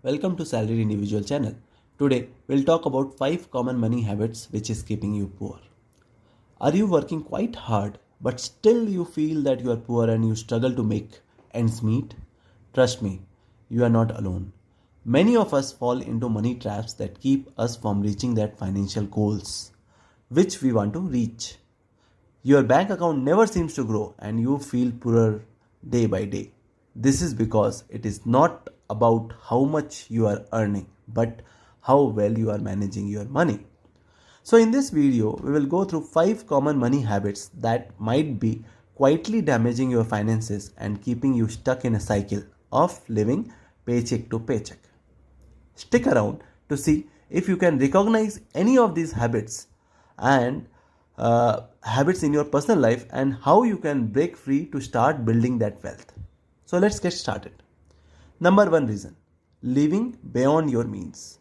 welcome to Salaried Individual channel. Today we'll talk about 5 common money habits which is keeping you poor. Are you working quite hard but still you feel that you are poor and you struggle to make ends meet? Trust me, you are not alone. Many of us fall into money traps that keep us from reaching that financial goals which we want to reach. Your bank account never seems to grow and you feel poorer day by day. This is because it is not about how much you are earning, but how well you are managing your money. So in this video, we will go through 5 common money habits that might be quietly damaging your finances and keeping you stuck in a cycle of living paycheck to paycheck. Stick around to see if you can recognize any of these habits and habits in your personal life and how you can break free to start building that wealth. So let's get started. Number 1 reason, living beyond your means.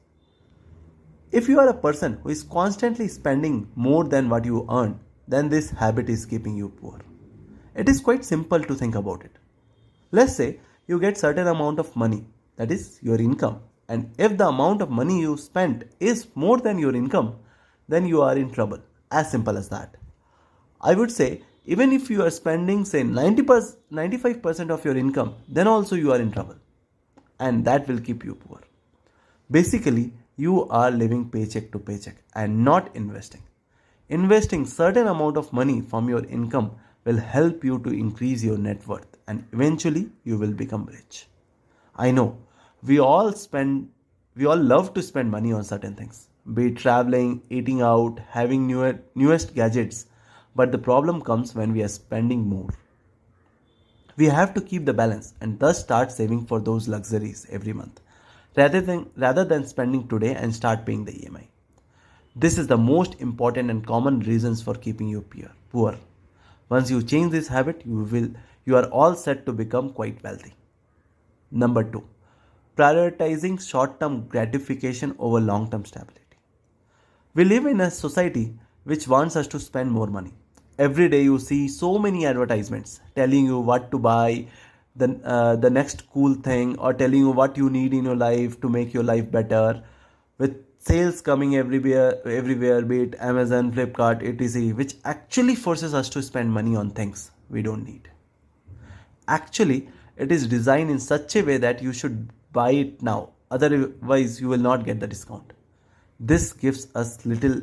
If you are a person who is constantly spending more than what you earn, then this habit is keeping you poor. It is quite simple to think about it. Let's say you get certain amount of money, that is your income, and if the amount of money you spent is more than your income, then you are in trouble. As simple as that. I would say even if you are spending say 95% of your income, then also you are in trouble. And that will keep you poor. Basically, you are living paycheck to paycheck and not investing. Investing certain amount of money from your income will help you to increase your net worth and eventually you will become rich. I know we all love to spend money on certain things, be it traveling, eating out, having newest gadgets, but the problem comes when we are spending more. We have to keep the balance and thus start saving for those luxuries every month rather than spending today and start paying the EMI. This is the most important and common reasons for keeping you poor. Once you change this habit, you are all set to become quite wealthy. Number 2, prioritizing short-term gratification over long-term stability. We live in a society which wants us to spend more money. Every day you see so many advertisements telling you what to buy, the next cool thing, or telling you what you need in your life to make your life better. With sales coming everywhere, be it Amazon, Flipkart, etc., which actually forces us to spend money on things we don't need. Actually, it is designed in such a way that you should buy it now, otherwise you will not get the discount. This gives us little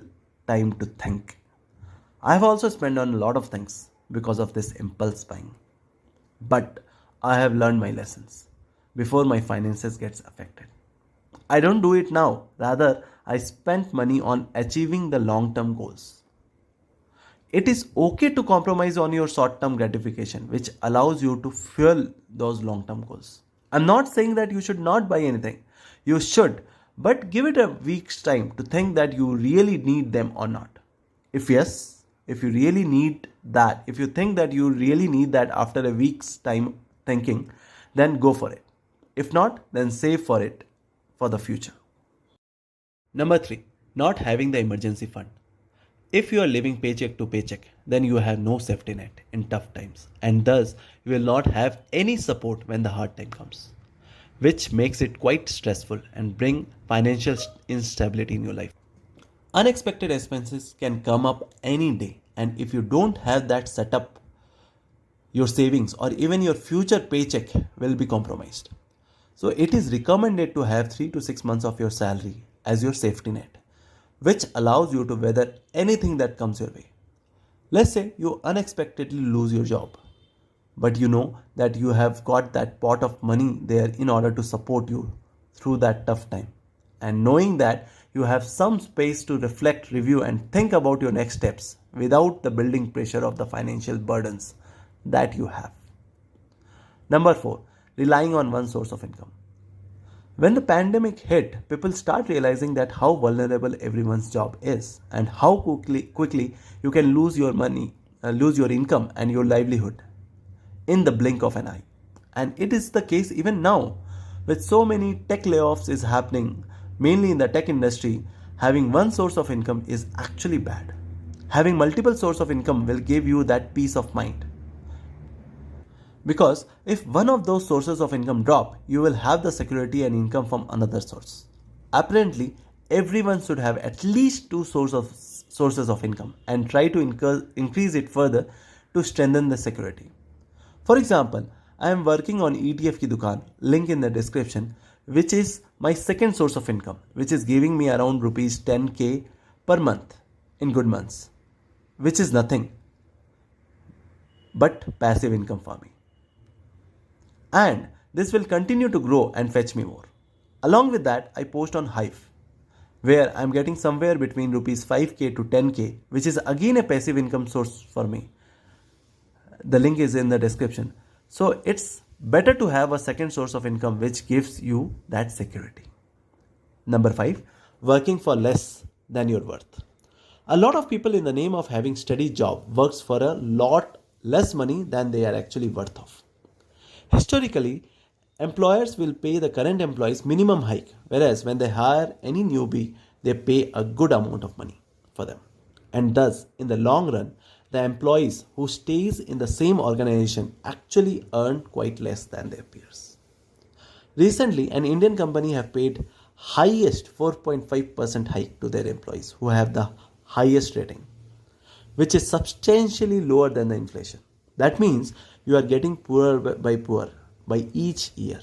time to think. I have also spent on a lot of things because of this impulse buying. But I have learned my lessons before my finances gets affected. I don't do it now. Rather, I spent money on achieving the long-term goals. It is okay to compromise on your short-term gratification, which allows you to fuel those long-term goals. I'm not saying that you should not buy anything. You should, but give it a week's time to think that you really need them or not. If yes, if you really need that, if you think that you really need that after a week's time thinking, then go for it. If not, then save for it for the future. Number 3, not having the emergency fund. If you are living paycheck to paycheck, then you have no safety net in tough times and thus you will not have any support when the hard time comes, which makes it quite stressful and bring financial instability in your life. Unexpected expenses can come up any day, and if you don't have that set up, your savings or even your future paycheck will be compromised. So it is recommended to have 3 to 6 months of your salary as your safety net, which allows you to weather anything that comes your way. Let's say you unexpectedly lose your job, but you know that you have got that pot of money there in order to support you through that tough time. And knowing that you have some space to reflect, review, and think about your next steps without the building pressure of the financial burdens that you have. Number 4, relying on one source of income. When the pandemic hit, people start realizing that how vulnerable everyone's job is and how quickly you can lose your money, lose your income and your livelihood in the blink of an eye. And it is the case even now with so many tech layoffs is happening. Mainly in the tech industry, having one source of income is actually bad. Having multiple sources of income will give you that peace of mind. Because if one of those sources of income drop, you will have the security and income from another source. Apparently, everyone should have at least two sources of income and try to increase it further to strengthen the security. For example, I am working on ETF ki dukan, link in the description, which is my second source of income, which is giving me around rupees 10k per month in good months, which is nothing but passive income for me. And this will continue to grow and fetch me more. Along with that, I post on Hive, where I'm getting somewhere between rupees 5k to 10k, which is again a passive income source for me. The link is in the description. So it's better to have a second source of income which gives you that security. Number 5, working for less than your worth. A lot of people in the name of having steady job works for a lot less money than they are actually worth of. Historically, employers will pay the current employees minimum hike, whereas when they hire any newbie, they pay a good amount of money for them. And thus, in the long run, the employees who stays in the same organization actually earn quite less than their peers. Recently, an Indian company have paid highest 4.5% hike to their employees who have the highest rating, which is substantially lower than the inflation. That means you are getting poorer by each year.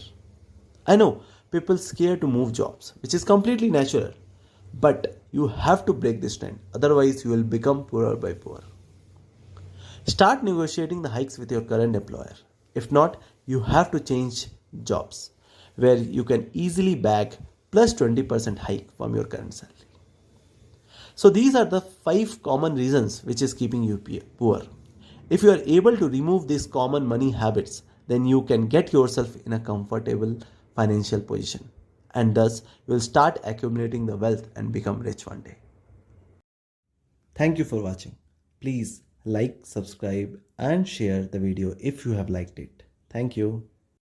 I know people scared to move jobs, which is completely natural, but you have to break this trend, otherwise you will become poorer by poorer. Start negotiating the hikes with your current employer. If not, you have to change jobs where you can easily bag plus 20% hike from your current salary. So these are the 5 common reasons which is keeping you poor. If you are able to remove these common money habits, then you can get yourself in a comfortable financial position, and thus you will start accumulating the wealth and become rich one day. Thank you for watching. Please like, subscribe and share the video if you have liked it. Thank you.